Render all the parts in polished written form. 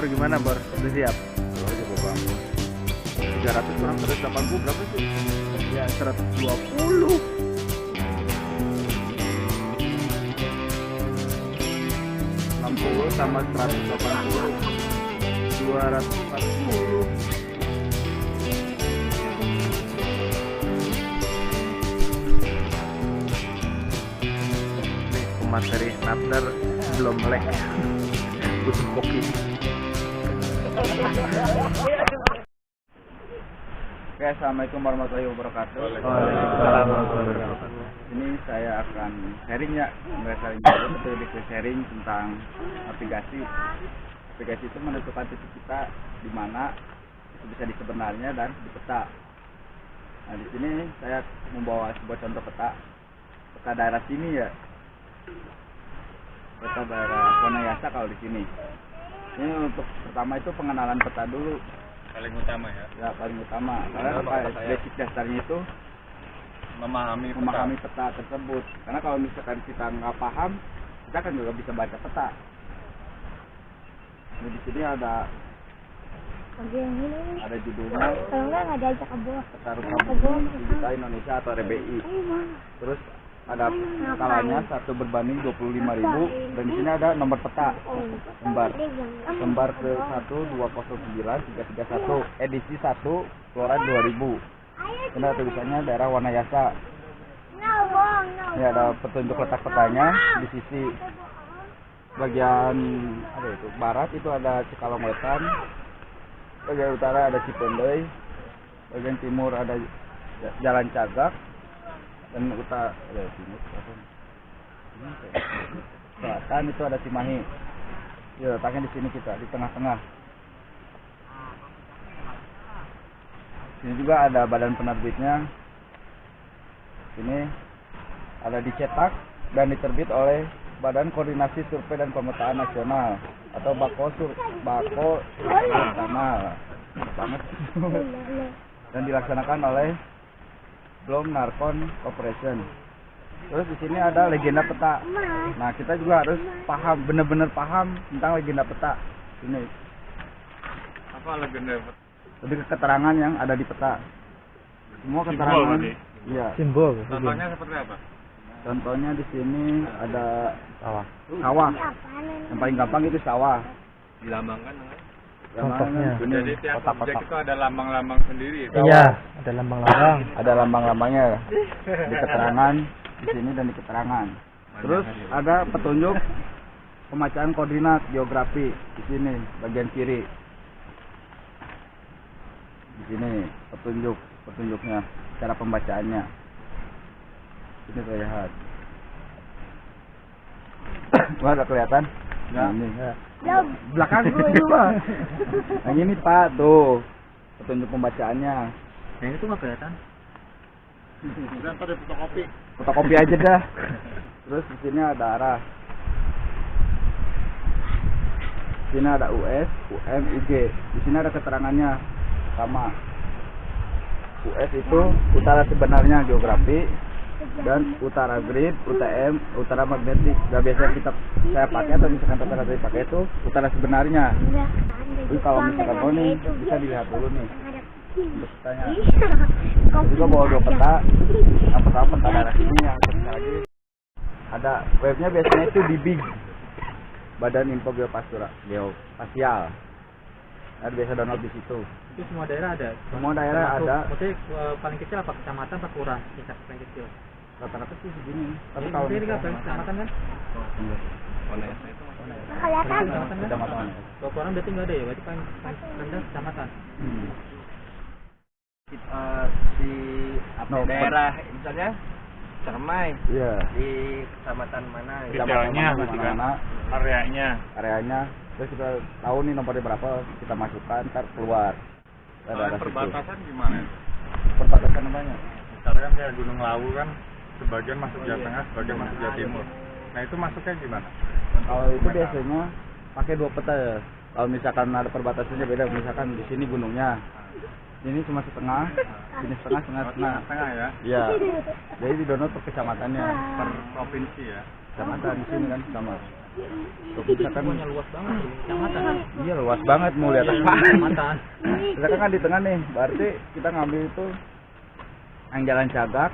Bor, gimana Bor? Udah siap? Kalau coba bang 300 kurang 180 berapa sih? Ya 120. Sama 180 240. Nih pemateri starter belum melek. Butuh kopi. Oke, assalamualaikum warahmatullahi wabarakatuh. Waalaikumsalam warahmatullahi wabarakatuh. Ini saya akan sharing ya, nggak sharing dulu, tapi lebih ke sharing tentang navigasi. Navigasi itu menentukan titik kita di mana itu bisa di sebenarnya dan di peta. Nah di sini saya membawa sebuah contoh peta daerah sini ya, peta daerah Wanayasa kalau di sini. Ini untuk pertama itu pengenalan peta dulu. Paling utama ya, Paling utama karena basic dasarnya itu memahami peta tersebut, karena kalau misalkan kita nggak paham kita kan nggak bisa baca peta. Nah, di sini ada judulnya kalau nggak diajak ke bawah. Peta Rumah Digital Indonesia atau RBI. Terus ada skalanya 1 berbanding 25.000 dan di sini ada nomor peta lembar ke 1209331 edisi 1 keluaran 2000. Ini ada tulisannya daerah Wanayasa. Ini ada petunjuk letak petanya di sisi bagian barat itu ada Cikalong Wetan, bagian utara ada Cipendei, bagian timur ada Jalan Cagak, dan selatan itu ada Cimahi. Ya, letaknya di sini kita di tengah-tengah. Sini juga ada badan penerbitnya. Sini ada dicetak dan diterbit oleh Badan Koordinasi Survei dan Pemetaan Nasional atau Bako Nasional banget. Dan dilaksanakan oleh Blom Narkon Corporation. Terus di sini ada legenda peta. Nah, kita juga harus paham, benar-benar paham tentang legenda peta. Ini apa legenda? lebih ke keterangan yang ada di peta. Semua keterangan. Iya. Simbol. Contohnya seperti apa? Contohnya di sini ada sawah. Yang paling gampang itu sawah. Dilambangkan dengan Contohnya. jadi tiap objek itu ada lambang-lambang sendiri. Iya, ada lambang-lambang. Ada lambang-lambangnya di keterangan di sini dan di keterangan. Terus ada petunjuk pembacaan koordinat geografi di sini bagian kiri. Di sini petunjuknya, cara pembacaannya. Ini terlihat. Wah, ada kelihatan? Nah, ini. Belakang gue itu, Pak. Yang ini, Pak, tuh. Petunjuk pembacaannya. Yang itu nggak kelihatan. Kemudian tadi fotokopi. Fotokopi aja dah. Terus di sini ada arah. Di sini ada US, UM, UG. Di sini ada keterangannya sama. US itu utara sebenarnya geografi dan utara grid, UTM, utara magnetik. Nah, biasanya saya pakai atau misalkan rata-rata dipakai itu utara sebenarnya. Jadi kalau misalkan nih bisa dilihat dulu nih untuk petanya. Juga bawa 2 peta. Yang pertama peta daerah sini, yang satu lagi ada webnya biasanya itu di BIG, Badan Info Geospasial. Ada biasa download di situ. Itu semua daerah ada. Semua daerah ada. Maksudnya paling kecil apa kecamatan apa kelurahan? Tingkat paling kecil. Rata-rata sih segini. Tapi Ini kalau ini kan misalkan kecamatan kan? Wanayasa itu Kelihatan. Kecamatan kan? kecamatan. Kalau kelurahan berarti nggak ada ya? Berarti paling rendah kecamatan. Di No, daerah misalnya Cermai Iya. di kecamatan mana gitu. detailnya gitu kan, mana areanya. Terus kita tahu nih nomornya berapa, kita masukkan, ntar keluar. Ada Soalnya situ. perbatasan gimana itu? Perbatasan namanya. Misalnya kan kayak Gunung Lawu kan sebagian masuk Jawa Tengah, sebagian masuk Jawa Timur. Nah itu masuknya gimana? Kalau itu biasanya pakai 2 peta ya. Kalau misalkan ada perbatasannya beda, misalkan di sini gunungnya, Ini cuma setengah, ini setengah. Tengah ya, Iya. Jadi di download per kecamatannya. per provinsi ya. Kecamatan di sini kan sama. Misalkan luas banget kecamatan. iya luas banget, mau lihat apa? Kecamatan. Misalkan kan di tengah nih, berarti kita ngambil itu yang Jalan Cagak,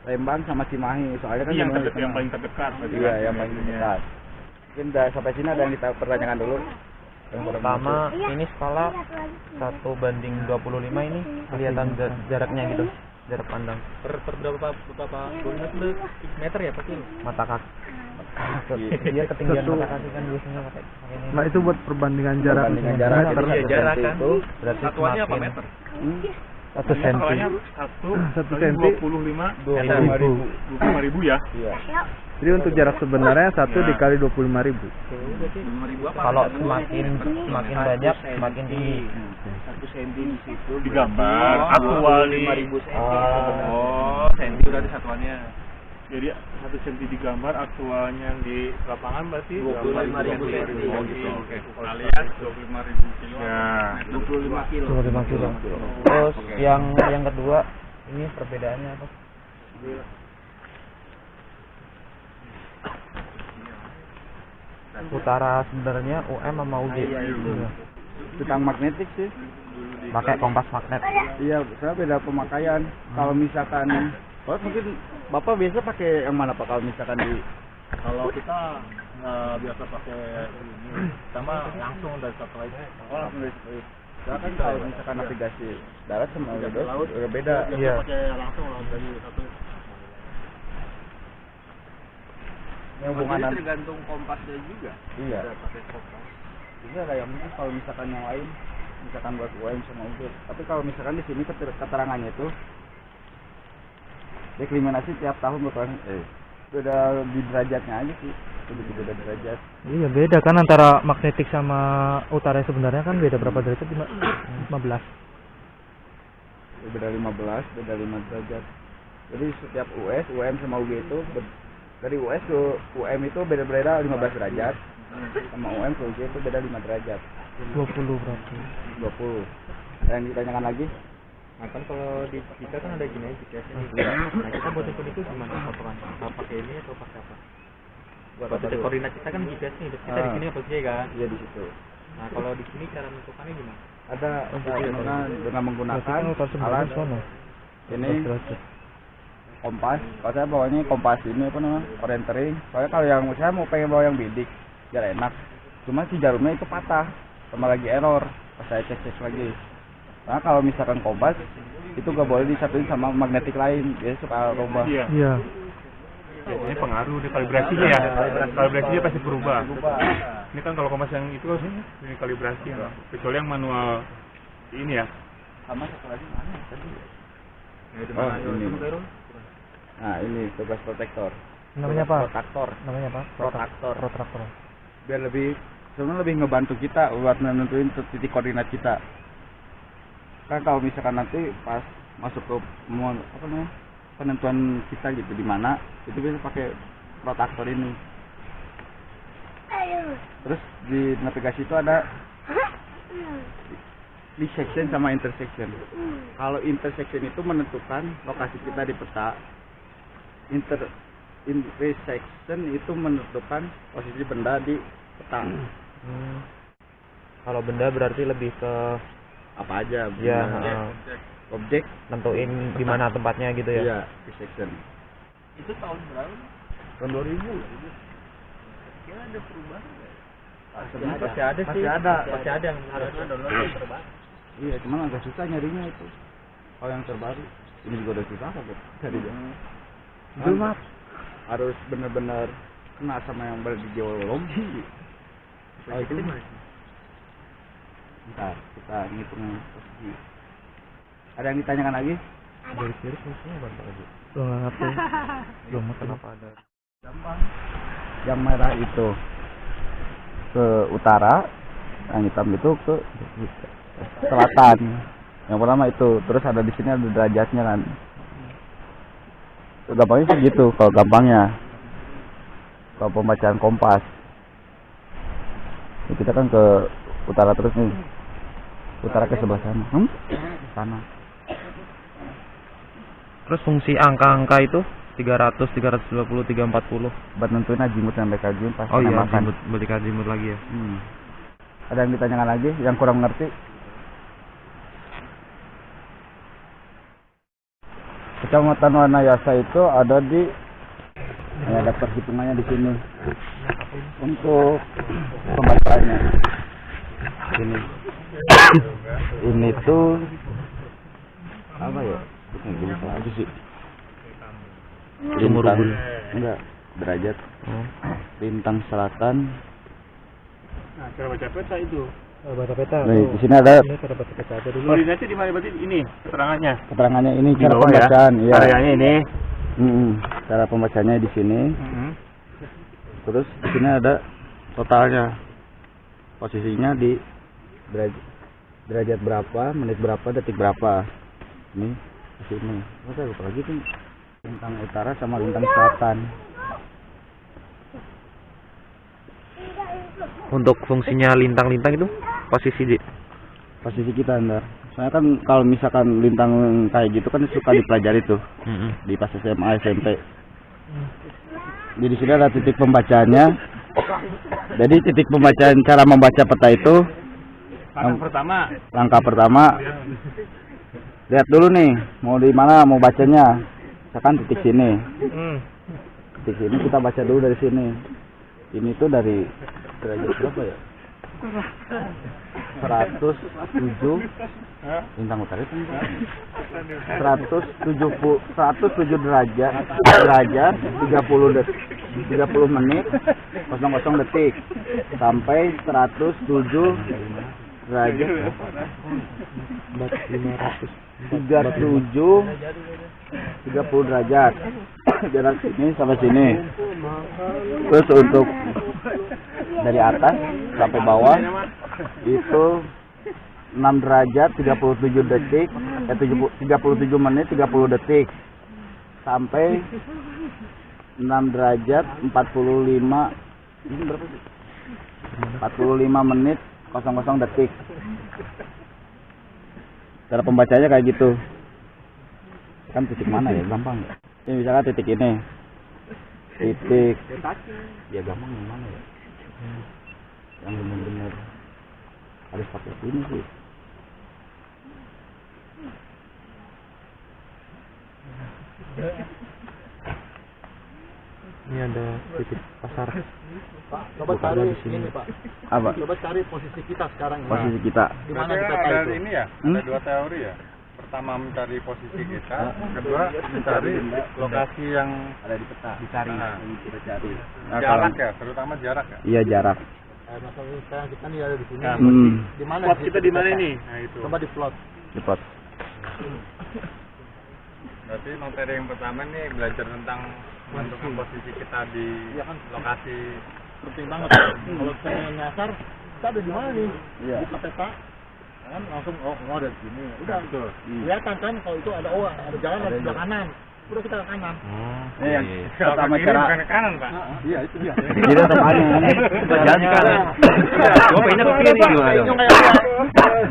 Lembang sama Cimahi. Soalnya kan Yang benar-benar di tengah. paling terdekat berarti Iya, kan? yang paling dekat. Mungkin udah sampai sini ada yang kita pertanyakan dulu. Yang Pertama, ini skala 1:25 ini kelihatan jaraknya gitu, jarak pandang Per berapa meter ya pasti? mata kaki. Dia ketinggian mata kaki kan biasanya pakai ini. Nah itu buat perbandingan jarak. Perbandingan jarak. Meter. Jadi Iya, jarak satu kan. itu Berarti Satuannya apa semakin meter? 1 cm. Skalanya 1 senti. 25.000 ya. iya. Jadi untuk jarak sebenarnya 1 Ya. dikali 25.000. 5.000 apa? Kalau semakin banyak semakin tinggi. 1 senti di situ. Di gambar aktual nih. 5.000 senti. Oh. Senti berarti satuannya. Jadi 1 cm di gambar, aktualnya di lapangan berarti 25.000 cm. Oh gitu. Oke. Alias 25.000 kilo. Ya. 25 kilo. 25 kilo. Terus yang kedua ini perbedaannya apa? Utara sebenarnya UM sama UG. Iya. Tentang magnetik sih. Pakai kompas magnet. Iya, saya beda pemakaian. Kalau misalkan, oh mungkin Bapak biasa pakai yang mana Pak kalau misalkan di Kalau kita nggak biasa pakai ini, sama langsung dari satelit. Saya kan kalau misalkan navigasi darat sama laut udah beda. Iya. Pakai langsung dari satelit. Yang Jadi hubungan tergantung kompasnya juga. iya. Pakai kompas. Bisa kayak mungkin kalau misalkan yang lain, misalkan buat UM sama UG. Tapi kalau misalkan di sini keterangannya itu dekriminasi tiap tahun berkurang. Beda di derajatnya aja sih. Lebih beda derajat. Iya beda kan antara magnetik sama utara sebenarnya kan beda berapa derajat? 15. Beda 15, beda 5 derajat. Jadi setiap US, UM sama UG itu dari US ke UM itu beda-beda 15 derajat. Sama UM ke UG itu beda 5 derajat. 20 berarti. 20. Ada yang ditanyakan lagi? Nah kan kalau di kita kan ada gini GPS ini. Nah kita buat itu gimana potongan? Pakai ini atau pakai apa? Buat titik koordinat kita kan GPS nih. Kita di sini apa sih kan? Iya di situ. Nah kalau di sini cara menentukannya gimana? Ada dengan menggunakan Berarti kan utara sebenarnya alat sono. ini 15 derajat. kompas. Kalau saya bawanya kompas ini apa namanya? Orientering. Soalnya kalau yang saya mau pengen bawa yang bidik biar enak. Cuma si jarumnya itu patah sama lagi error. Pas saya cek lagi. Nah kalau misalkan kompas itu gak boleh disatuin sama magnetik lain, dia suka robah. Iya. Iya. Ini pengaruh di kalibrasinya ya. Kalibrasinya pasti berubah. Ini kan kalau kompas yang itu ini kalibrasi ya. Kecuali yang manual ini ya. Sama satu lagi mana tadi? Oh, ini. Nah ini tugas protektor. Namanya apa? Protektor. Namanya apa? Protraktor. Protraktor. Biar sebenarnya lebih ngebantu kita buat menentuin titik koordinat kita. Kan kalau misalkan nanti pas masuk ke apa namanya penentuan kita gitu di mana itu bisa pakai protraktor ini. Terus di navigasi itu ada di section sama intersection. Kalau intersection itu menentukan lokasi kita di peta. Intersection itu menentukan posisi benda di peta. Kalau benda berarti lebih ke Apa aja? ya benda. Objek. nentuin di mana tempatnya gitu ya. Iya, intersection. Itu tahun berapa? Tahun 2000. Kira ada perubahan nggak? Masih ada sih. Masih ada yang harusnya download terbaru. Iya, cuman agak susah nyarinya itu. Kalau yang terbaru, ini juga udah susah kok carinya. Itu mah Harus benar-benar kena sama yang bergeologi. Oh itu Bentar, kita ngitungnya posisi. Ada yang ditanyakan lagi? Dari kiri fungsinya apa lagi? Belum ngerti. Belum ngerti. Kenapa ada? Yang merah itu ke utara, yang hitam itu ke selatan. Yang pertama itu, terus ada di sini ada derajatnya kan. Gampangnya sih gitu, kalau gampangnya. Kalau pembacaan kompas. Ini kita kan ke utara terus nih. Utara ke sebelah sana. Sana. Terus fungsi angka-angka itu 300, 320, 340. Buat nentuin azimut sampai ke azimut pas Oh iya, makan. balik azimut lagi ya. Ada yang ditanyakan lagi yang kurang ngerti? Kecamatan Wanayasa itu ada di ada perhitungannya di sini. Untuk pembacaannya. Ini tuh apa ya? Ini lupa aja sih. Lintang, enggak, derajat. Lintang selatan. Nah, cara baca peta itu. Baca peta. Nih, di sini ada Ini cara baca peta aja dulu. Koordinatnya di mana berarti ini keterangannya? keterangannya ini Di cara bawah ya. pembacaan, ya. Areanya ini. Cara pembacanya di sini. Terus di sini ada totalnya. Posisinya di derajat berapa, menit berapa, detik berapa. Ini di sini. Masa lupa lagi tuh lintang utara sama lintang selatan. Untuk fungsinya lintang-lintang itu Posisi kita Andar. Soalnya kan kalau misalkan lintang kayak gitu kan suka dipelajari tuh di pas SMA, SMP. Jadi sini ada titik pembacaannya. Jadi titik pembacaan cara membaca peta itu langkah pertama lihat dulu nih mau di mana mau bacanya. Misalkan titik sini. Titik sini kita baca dulu dari sini. Ini tuh dari derajat berapa ya? 107 lintang utara itu 107 derajat 30 menit 00 detik sampai 107 derajat 30 derajat jarak sini sampai sini. Terus untuk dari atas sampai bawah itu 6 derajat 37 detik 37 menit 30 detik sampai 6 derajat 45 ini berapa sih? 45 menit 00 detik. Cara pembacanya kayak gitu. Kan titik mana ya? Gampang. Ini misalkan titik ini. Titik. Ya gampang yang mana ya? Yang benar-benar harus pakai ini sih. ini ada titik pasar. Pak, coba cari ini, Pak. Apa? Coba cari posisi kita sekarang. Posisi kita. Di mana kita tahu itu? Ini ya, ada dua teori ya. Pertama mencari posisi kita, kedua mencari lokasi yang Ada di peta. dicari. Kita cari. Jarak ya, terutama jarak ya. Iya jarak. Masalah sekarang kita nih ada di sini. Nah, Di mana? Plot kita di mana ini? Nah itu. Coba di plot. Cepat. Berarti materi yang pertama nih belajar tentang menentukan posisi kita di lokasi. Penting banget. Kalau kita nyasar, kita ada di mana nih? Iya. Buka peta. Kan langsung ada di sini. Udah. Kelihatan kan kalau itu ada ada jalan di sebelah kanan. Udah kita ke kanan. Ini yang Kalau pertama kiri cara. bukan ke kanan, Pak. Iya, itu dia. Jadi tetap kanan. Jalan di kanan. Gua pengennya ke kiri gimana dong?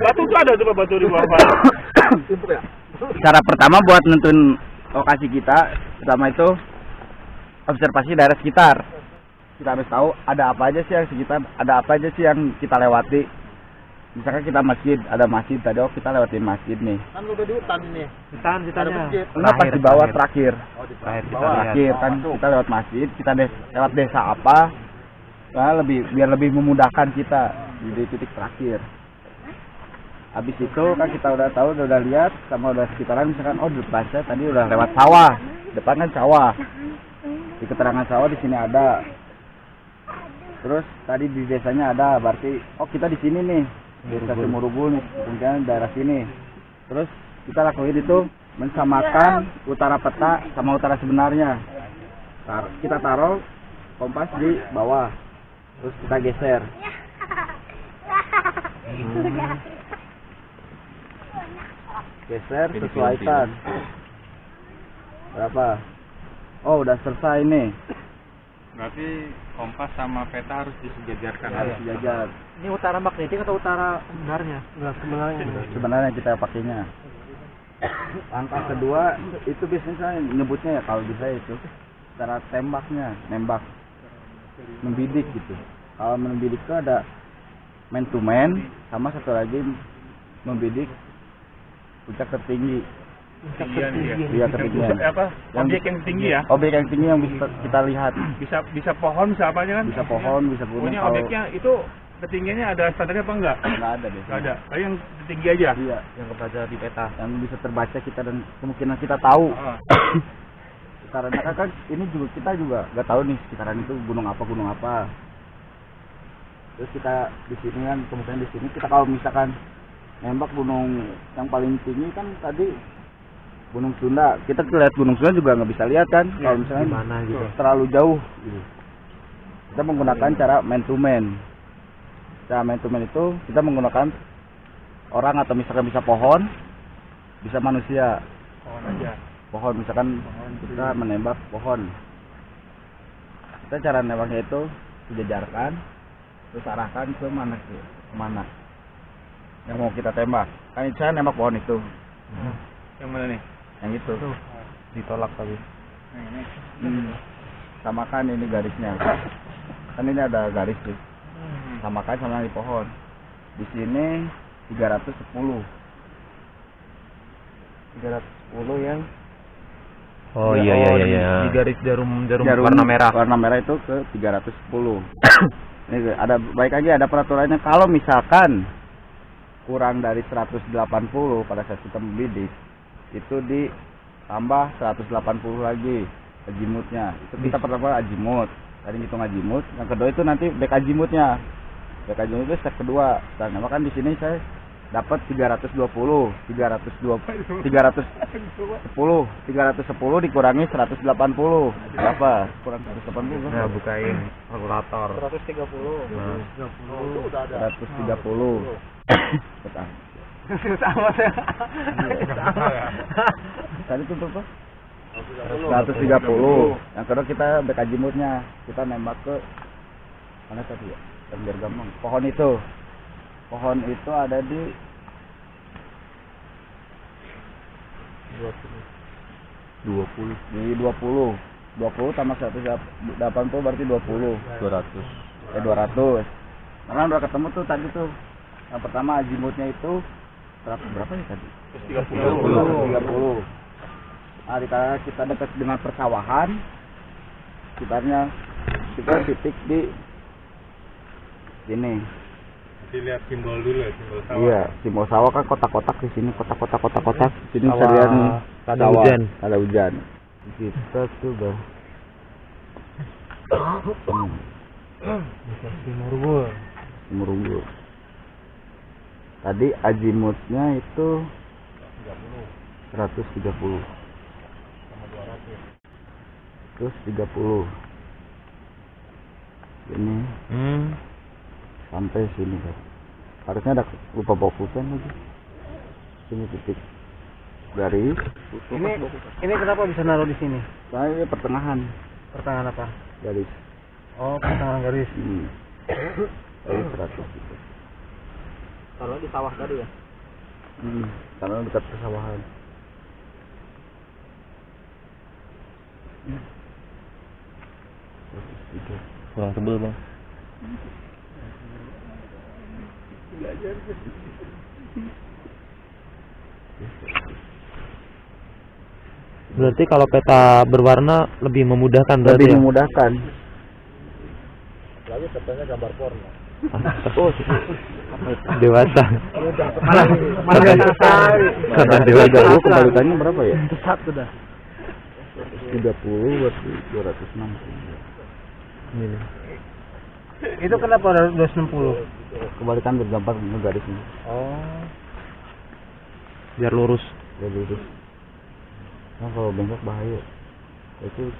Batu tuh ada coba batu di bawah. Simpuk ya? Cara pertama buat nentuin lokasi kita, pertama itu observasi daerah sekitar. Kita harus tahu ada apa aja sih yang sekitar, ada apa aja sih yang kita lewati. Misalkan kita masjid, ada masjid tadi, kita lewatin masjid nih. Kan udah di hutan ini. Hutan Ada masjid. Enggak pas di bawah terakhir. Oh, di Terakhir kita bawah. lihat. Terakhir kan kita lewat masjid, kita lewat desa apa, nah, biar lebih memudahkan kita di titik terakhir. Habis itu kan kita udah tahu, udah lihat sama udah sekitaran, misalkan oh depan saya tadi udah lewat sawah, depan kan sawah. Di keterangan sawah di sini ada. Terus tadi di desanya ada, berarti oh kita di sini nih, desa Sumurugul nih, mungkin daerah sini. Terus kita lakuin itu mensamakan utara peta sama utara sebenarnya. Kita taruh kompas di bawah, terus kita geser. Geser, sesuaikan. Berapa? Oh udah selesai nih. Berarti kompas sama peta harus disejajarkan. Harus sejajar. Ini utara magnetik atau utara sebenarnya? Enggak sebenarnya. Sebenarnya kita pakainya. Langkah kedua itu biasanya saya nyebutnya ya kalau bisa itu cara tembaknya, nembak, membidik gitu. Kalau membidik itu ada man to man sama satu lagi membidik puncak tertinggi. Ketinggian dia. Iya, ketinggian. Apa? Objek yang tinggi ya? Objek yang tinggi yang bisa kita lihat. Bisa pohon, bisa apa aja kan? Bisa pohon, bisa gunung. Pokoknya Kalau objeknya itu ketinggiannya ada standarnya apa enggak? nggak ada deh. Enggak ada. Tapi yang tinggi aja. Iya, Yang kebaca di peta. yang bisa terbaca kita dan kemungkinan kita tahu. Ah. Karena kan ini juga kita juga nggak tahu nih sekitaran itu gunung apa. Terus kita di sini kan kemungkinan di sini kita kalau misalkan nembak gunung yang paling tinggi kan tadi Gunung Sunda, kita lihat Gunung Sunda juga nggak bisa lihat kan kalau misalnya Gimana gitu. terlalu jauh. Gitu. Kita menggunakan cara man to man. Cara man to man itu kita menggunakan orang atau misalkan bisa pohon, bisa manusia. Pohon aja. Pohon misalkan kita menembak pohon. Kita cara nembaknya itu dijajarkan, terus arahkan ke mana yang mau kita tembak. Kan saya nembak pohon itu, Yang mana nih? yang itu. Ditolak tapi. Samakan ini garisnya. Kan ini ada garis tuh. Samakan sama di pohon. Di sini 310. 310 yang Oh iya. Di garis jarum warna merah. Warna merah itu ke 310. Ini ada baik lagi ada peraturannya kalau misalkan kurang dari 180 pada saat kita membidik itu ditambah 180 lagi azimutnya. Itu kita pertama azimut. Tadi hitung azimut. Yang kedua itu nanti back azimutnya. Back azimut itu step kedua. Nah, kan di sini saya dapat 310 310 dikurangi 180 berapa? Kurang 180 Nah, bukain kalkulator. 130. 130 betul. Sama saya. Tadi itu berapa? 130. Yang kedua kita back azimutnya. Kita nembak ke mana tadi ya? Biar gampang. Pohon itu ada di 20. Di 20 tambah 180 berarti 20. 200. Karena udah ketemu tuh tadi tuh. Yang pertama azimutnya itu berapa nih tadi? 30. Nah, kita dekat dengan persawahan. Sekitarnya kita titik di sini. Dilihat simbol dulu ya, simbol sawah. Iya, simbol sawah kan kotak-kotak di sini, kotak-kotak. Sini bisa Sawah. lihat nih, Ada hujan. Ada hujan. Kita tuh bah. Timur. Tadi azimutnya itu 130. Terus 30. Ini sampai sini kan. Harusnya ada lupa bawa pulpen lagi. Sini titik garis. Ini kenapa bisa naruh di sini? Saya pertengahan Pertengahan apa? garis. Oh, pertengahan garis. Garis 100 gitu. Kalau di sawah tadi ya. Karena dekat persawahan. Kurang tebel, Bang. Berarti kalau peta berwarna lebih memudahkan berarti Lebih ya? memudahkan. Dewasa. Karena dewasa. kebalikannya berapa ya? Satu dah. 30 berarti 260. Ini. Itu kenapa 260? Kebalikan bergambar garisnya. Oh. Biar lurus. Ya lurus. Nah, kalau bengkok bahaya. Itu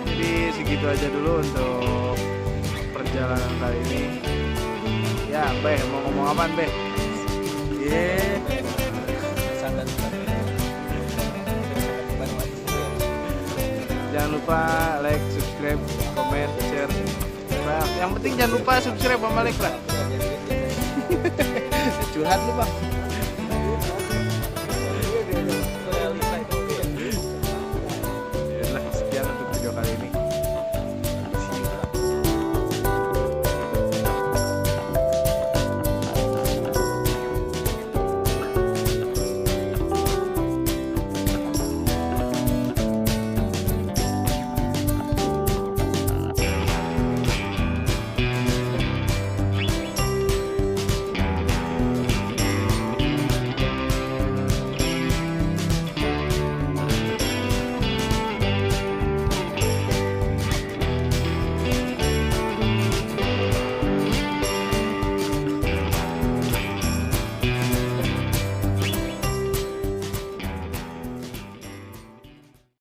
jadi segitu aja dulu untuk perjalanan kali ini. Ya, Beh, mau ngomong apaan, Beh? Iya. lupa like, subscribe, komen, share. Nah, yang penting jangan lupa subscribe sama like lah. Curhat lu bang.